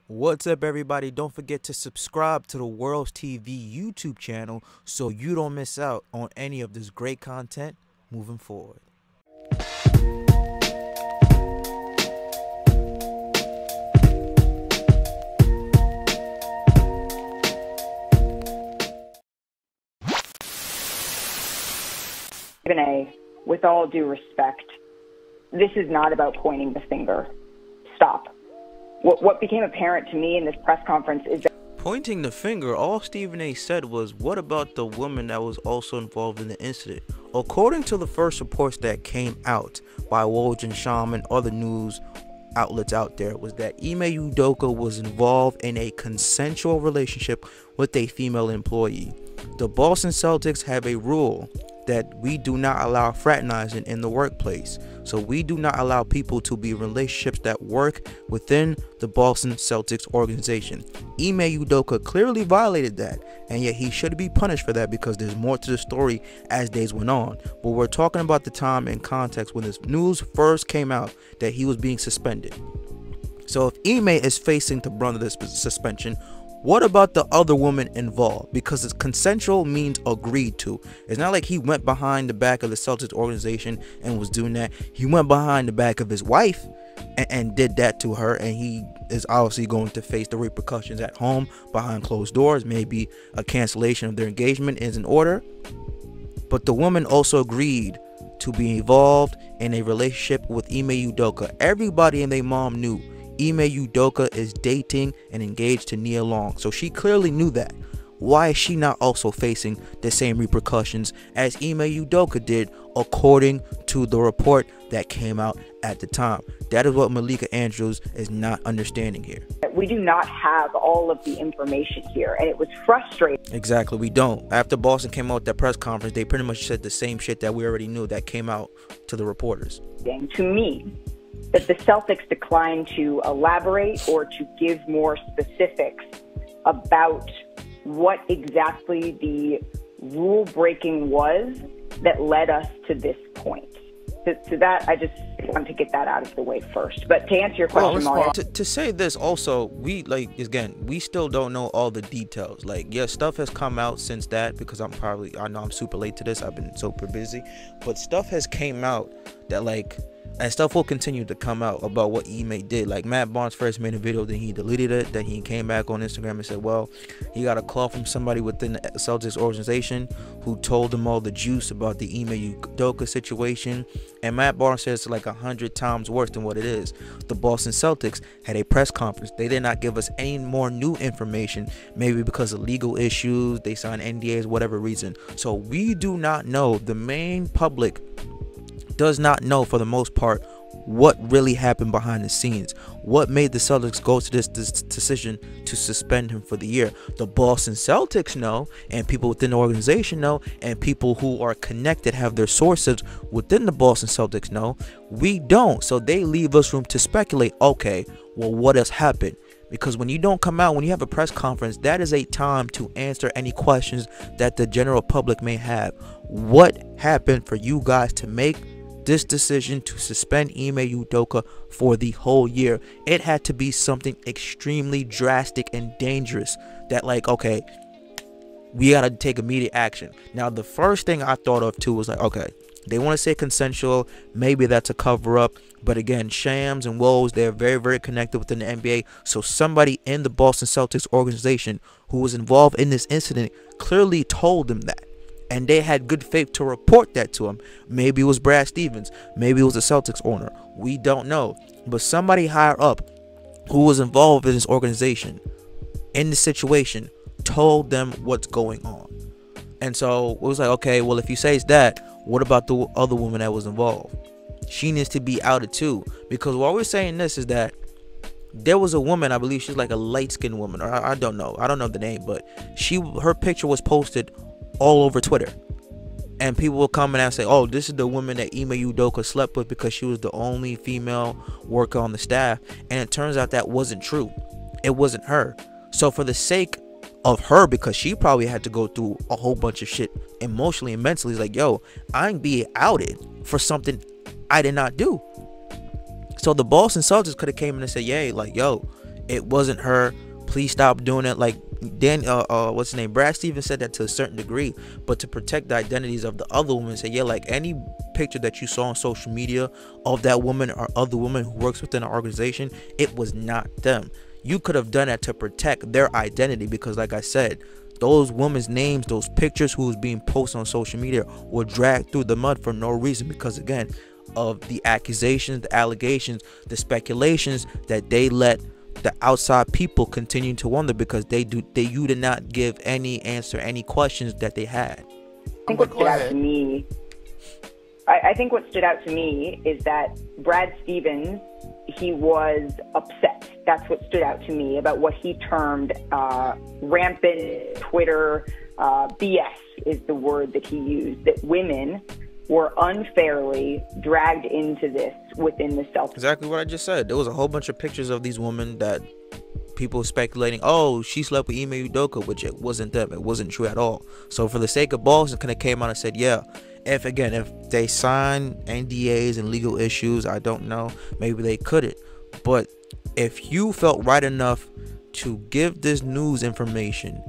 What's up, everybody? Don't forget to subscribe to the WerlsTV YouTube channel so you don't miss out on any of this great content moving forward. Ime, with all due respect, this is not about pointing the finger. Stop. What became apparent to me in this press conference is that Pointing the finger, all Stephen A said was, what about the woman that was also involved in the incident? According to the first reports that came out by Woj and Sham and other news outlets out there, was that Ime Udoka was involved in a consensual relationship with a female employee. The Boston Celtics have a rule that we do not allow fraternizing in the workplace. So we do not allow people to be in relationships that work within the Boston Celtics organization. Ime Udoka clearly violated that, and yet he should be punished for that because there's more to the story as days went on. But we're talking about the time and context when this news first came out that he was being suspended. So if Ime is facing the brunt of this suspension, what about the other woman involved? Because it's consensual means agreed to. It's not like he went behind the back of the Celtics organization and was doing that. He went behind the back of his wife and did that to her, and he is obviously going to face the repercussions at home behind closed doors. Maybe a cancellation of their engagement is in order. But the woman also agreed to be involved in a relationship with Ime Udoka. Everybody and their mom knew Ime Udoka is dating and engaged to Nia Long, so she clearly knew that. Why is she not also facing the same repercussions as Ime Udoka did, according to the report that came out at the time? That is what Malika Andrews is not understanding here. we do not have all of the information here, and it was frustrating. Exactly, we don't. After Boston came out with that press conference, they pretty much said the same shit that we already knew that came out to the reporters. To me, that the Celtics declined to elaborate or to give more specifics about what exactly the rule breaking was that led us to this point. So that, I just want to get that out of the way first. But to answer your question, to say this also, we we still don't know all the details. Like, yeah, stuff has come out since that, because I know I'm super late to this. I've been super busy, but stuff has came out that and stuff will continue to come out about what Ime did. Like, Matt Barnes first made a video, then he deleted it, then he came back on Instagram and said, well, he got a call from somebody within the Celtics organization who told him all the juice about the Ime Udoka situation. And Matt Barnes says it's like 100 times worse than what it is. The Boston Celtics had a press conference. They did not give us any more new information, maybe because of legal issues, they signed NDAs, whatever reason. So we do not know. The main public does not know, for the most part, what really happened behind the scenes. What made the Celtics go to this decision to suspend him for the year? The Boston Celtics know, and people within the organization know, and people who are connected, have their sources within the Boston Celtics know. We don't. So they leave us room to speculate, okay, well, what has happened? Because when you don't come out, when you have a press conference, that is a time to answer any questions that the general public may have. What happened for you guys to make this decision to suspend Ime Udoka for the whole year? It had to be something extremely drastic and dangerous that, like, okay, we gotta take immediate action. Now, the first thing I thought of too was like, okay, they want to say consensual, maybe that's a cover-up. But again, Shams and Woj, they're very, very connected within the NBA. So somebody in the Boston Celtics organization who was involved in this incident clearly told them that, and they had good faith to report that to him. Maybe it was Brad Stevens, maybe it was the Celtics owner, we don't know. But somebody higher up who was involved in this organization, in the situation, told them what's going on. And so it was like, okay, well, if you say it's that, what about the other woman that was involved? She needs to be outed too. Because while we're saying this is that there was a woman, I believe she's like a light-skinned woman, or I don't know the name, but her picture was posted all over Twitter, and people will come in and say, oh, this is the woman that Ime Udoka slept with because she was the only female worker on the staff. And it turns out that wasn't true. It wasn't her. So for the sake of her, because she probably had to go through a whole bunch of shit emotionally and mentally, it's like, yo, I ain't being outed for something I did not do. So the Boston Celtics could have came in and said, yeah, like, yo, it wasn't her. Please stop doing it. Like Dan, what's his name? Brad Stevens said that to a certain degree, but to protect the identities of the other women, say, yeah, like any picture that you saw on social media of that woman or other woman who works within an organization, it was not them. You could have done that to protect their identity, because like I said, those women's names, those pictures who was being posted on social media were dragged through the mud for no reason, because again of the accusations, the allegations, the speculations that they let the outside people continue to wonder, because you did not give any answer, any questions that they had. I think what stood out to me, I think what stood out to me is that Brad Stevens, he was upset. That's what stood out to me about what he termed rampant Twitter BS is the word that he used, that women were unfairly dragged into this within the self. Exactly what I just said. There was a whole bunch of pictures of these women that people speculating, oh, she slept with Ime Udoka, which it wasn't them. It wasn't true at all. So for the sake of Boston, kind of came out and said, yeah, if they sign NDAs and legal issues, I don't know, maybe they couldn't. But if you felt right enough to give this news information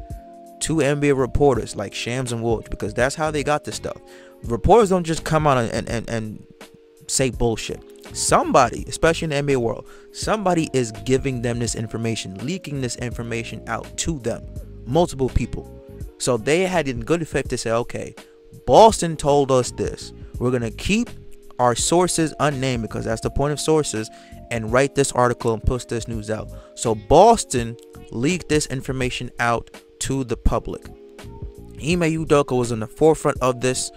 to NBA reporters like Shams and Woj, because that's how they got this stuff. Reporters don't just come out and say bullshit. Somebody, especially in the NBA world, somebody is giving them this information, leaking this information out to them, multiple people. So they had in good effect to say, okay, Boston told us this. We're going to keep our sources unnamed, because that's the point of sources, and write this article and push this news out. So Boston leaked this information out to the public. Ime Udoka was in the forefront of this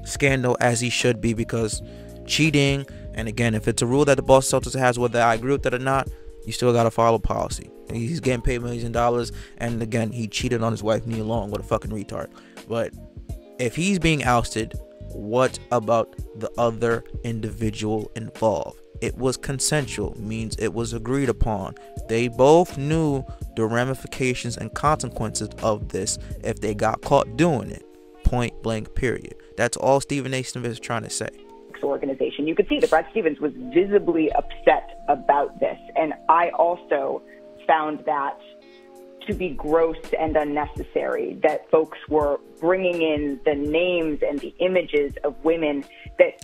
scandal, as he should be, because cheating, and again, if it's a rule that the Boston Celtics has, whether I agree with it or not, you still got to follow policy. He's getting paid millions of dollars, and again, he cheated on his wife Nia Long. What a fucking retard. But if he's being ousted, what about the other individual involved? It was consensual, means it was agreed upon. They both knew the ramifications and consequences of this if they got caught doing it. Point blank, period. That's all Stephen A. Smith is trying to say. Organization. You could see that Brad Stevens was visibly upset about this. And I also found that to be gross and unnecessary, that folks were bringing in the names and the images of women that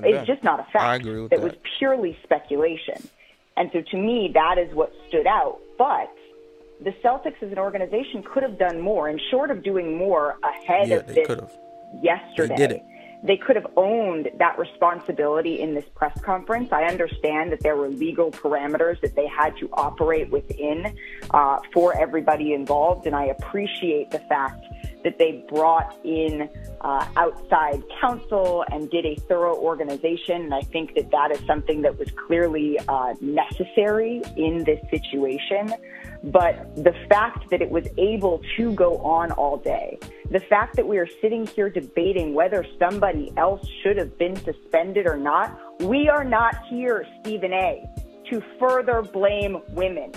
is just not a fact. I agree with that. Was purely speculation. And so to me, that is what stood out. But the Celtics as an organization could have done more, and short of doing more ahead of this yesterday. They did it. They could have owned that responsibility in this press conference. I understand that there were legal parameters that they had to operate within for everybody involved, and I appreciate the fact that they brought in outside counsel and did a thorough organization, and I think that that is something that was clearly necessary in this situation. But the fact that it was able to go on all day, the fact that we are sitting here debating whether somebody else should have been suspended or not, we are not here, Stephen A., to further blame women.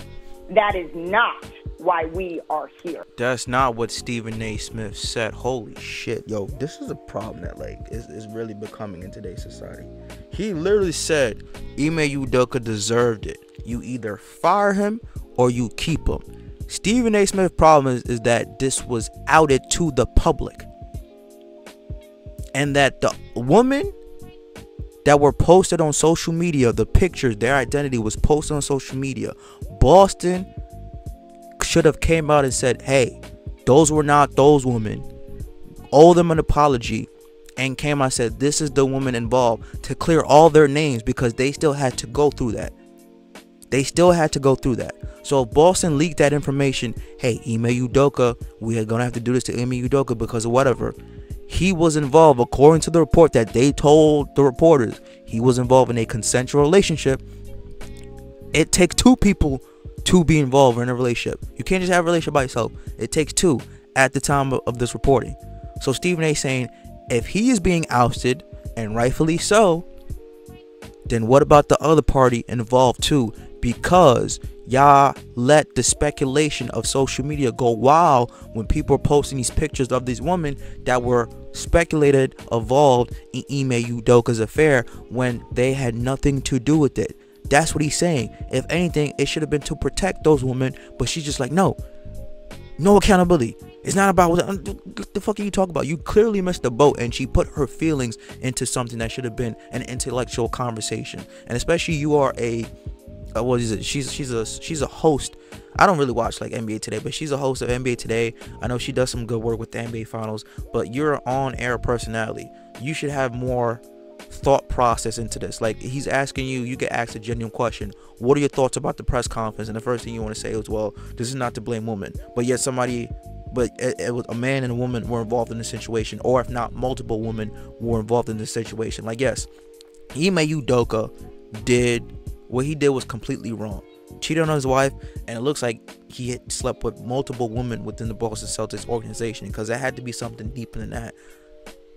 That is not why we are here. That's not what Stephen A. Smith said. Holy shit, yo, this is a problem that is really becoming in today's society. He literally said Ime Udoka deserved it. You either fire him or you keep him. Stephen A. Smith's problem is that this was outed to the public, and that the woman that were posted on social media, the pictures, their identity was posted on social media. Boston should have came out and said, hey, those were not those women. Owe them an apology. And came out and said, this is the woman involved, to clear all their names, because they still had to go through that. They still had to go through that. So if Boston leaked that information, hey, Ime Udoka, we are going to have to do this to Ime Udoka because of whatever. He was involved, according to the report that they told the reporters, he was involved in a consensual relationship. It takes two people to be involved in a relationship. You can't just have a relationship by yourself. It takes two at the time of this reporting. So Stephen A. saying, if he is being ousted, and rightfully so, then what about the other party involved too? Because y'all let the speculation of social media go wild when people are posting these pictures of these women that were speculated involved in Ime Udoka's affair when they had nothing to do with it. That's what he's saying. If anything, it should have been to protect those women, but she's just like, no accountability. It's not about what the fuck are you talking about? You clearly missed the boat, and she put her feelings into something that should have been an intellectual conversation. And especially you are a what is it? She's a host. I don't really watch like NBA Today, but she's a host of NBA Today. I know she does some good work with the NBA Finals, but you're an on-air personality. You should have more thought process into this. Like, he's asking you, you get asked a genuine question. What are your thoughts about the press conference? And the first thing you want to say is, well, this is not to blame women. But yet it was a man and a woman were involved in the situation, or if not, multiple women were involved in this situation. Like, yes, Ime Udoka what he did was completely wrong. Cheated on his wife, and it looks like he had slept with multiple women within the Boston Celtics organization, because there had to be something deeper than that.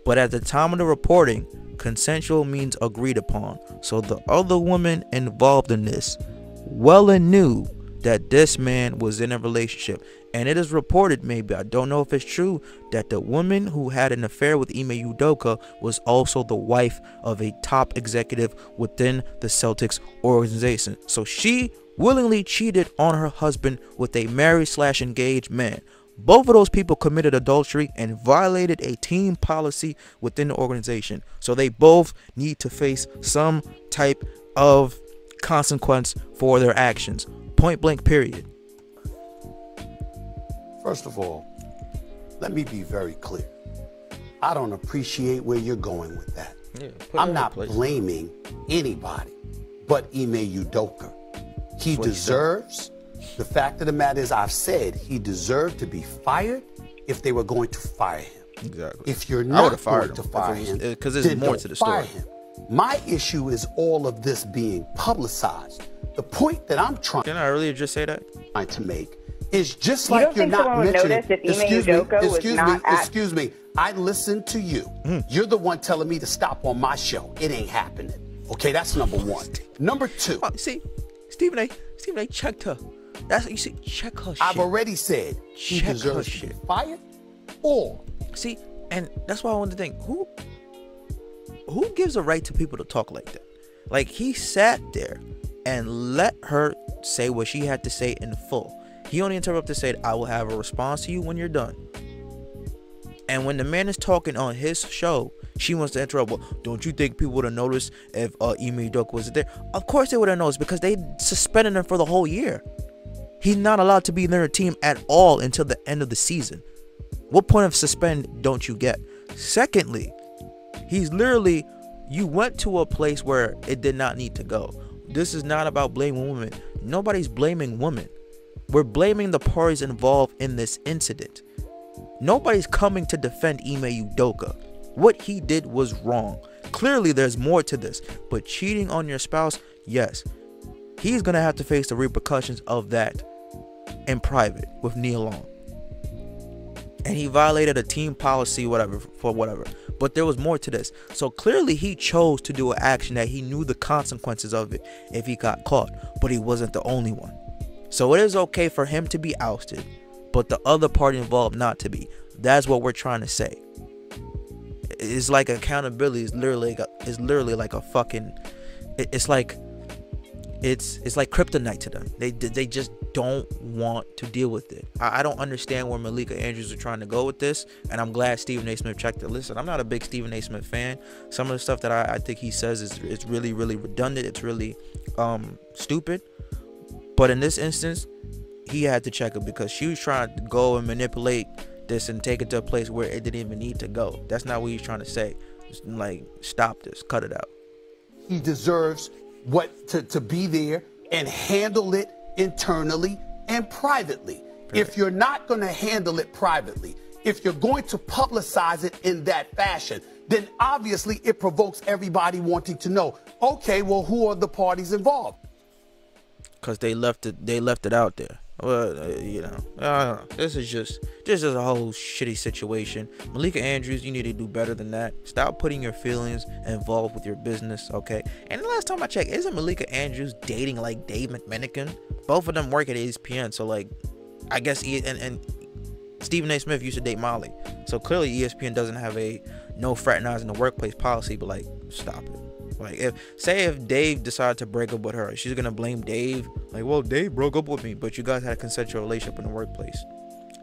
But at the time of the reporting, consensual means agreed upon. So the other woman involved in this well and knew that this man was in a relationship. And it is reported, maybe, I don't know if it's true, that the woman who had an affair with Ime Udoka was also the wife of a top executive within the Celtics organization. So she willingly cheated on her husband with a married/engaged man. Both of those people committed adultery and violated a team policy within the organization. So they both need to face some type of consequence for their actions. Point blank, period. First of all, let me be very clear. I don't appreciate where you're going with that. I'm not blaming anybody but Ime Udoka. He deserves, the fact of the matter is, I've said he deserved to be fired if they were going to fire him. Exactly. If you're not going to fire him, because there's more to the story. My issue is all of this being publicized. The point that I'm trying Didn't I earlier just say that? To make is just like you're not mentioning. Excuse me. I listened to you. You're the one telling me to stop on my show. It ain't happening. Okay, that's number one. Number two. See, Stephen A. checked her. That's what you see. Check her shit. I've already said she deserves to be fired. Or see, and that's why I wanted to think, who gives a right to people to talk like that? Like, he sat there and let her say what she had to say in full. He only interrupted to say, I will have a response to you when you're done. And when the man is talking on his show, she wants to interrupt. Well, don't you think people would have noticed if Ime Udoka was there? Of course they would have noticed, because they suspended him for the whole year. He's not allowed to be in their team at all until the end of the season. What point of suspend don't you get? Secondly, he's literally, you went to a place where it did not need to go. This is not about blaming women. Nobody's blaming women. We're blaming the parties involved in this incident. Nobody's coming to defend Ime Udoka. What he did was wrong. Clearly, there's more to this. But cheating on your spouse, yes, he's going to have to face the repercussions of that in private with Neil Long. And he violated a team policy, whatever. But there was more to this. So clearly he chose to do an action that he knew the consequences of it if he got caught. But he wasn't the only one. So it is okay for him to be ousted, but the other party involved not to be. That's what we're trying to say. It's like accountability is literally like a fucking, it's like kryptonite to them. They just don't want to deal with it. I don't understand where Malika Andrews are trying to go with this, and I'm glad Stephen A. Smith checked it. Listen, I'm not a big Stephen A. Smith fan. Some of the stuff that I think he says is really, really redundant. It's really stupid. But in this instance, he had to check it, because she was trying to go and manipulate this and take it to a place where it didn't even need to go. That's not what he's trying to say. Just like, stop this, cut it out. He deserves to be there and handle it internally and privately. If you're not going to handle it privately, if you're going to publicize it in that fashion, then obviously it provokes everybody wanting to know, okay, well, who are the parties involved? Because they left it out there. Well, you know, I don't know. This is a whole shitty situation. Malika Andrews, you need to do better than that. Stop putting your feelings involved with your business, okay? And the last time I checked, isn't Malika Andrews dating like Dave McMenican? Both of them work at ESPN, so like, I guess and Stephen A. Smith used to date Molly. So clearly ESPN doesn't have a no fraternizing in the workplace policy, but like, stop it. Like, if Dave decided to break up with her, she's gonna blame Dave. Like, well, Dave broke up with me, but you guys had a consensual relationship in the workplace.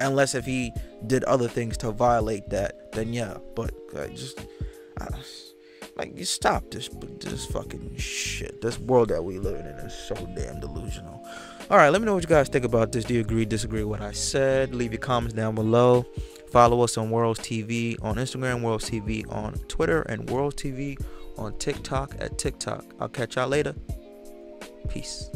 Unless if he did other things to violate that, then yeah. But you stop this fucking shit. This world that we live in is so damn delusional. All right, let me know what you guys think about this. Do you agree, disagree with what I said? Leave your comments down below. Follow us on WerlsTV on Instagram, WerlsTV on Twitter, and WerlsTV on TikTok at TikTok. I'll catch y'all later. Peace.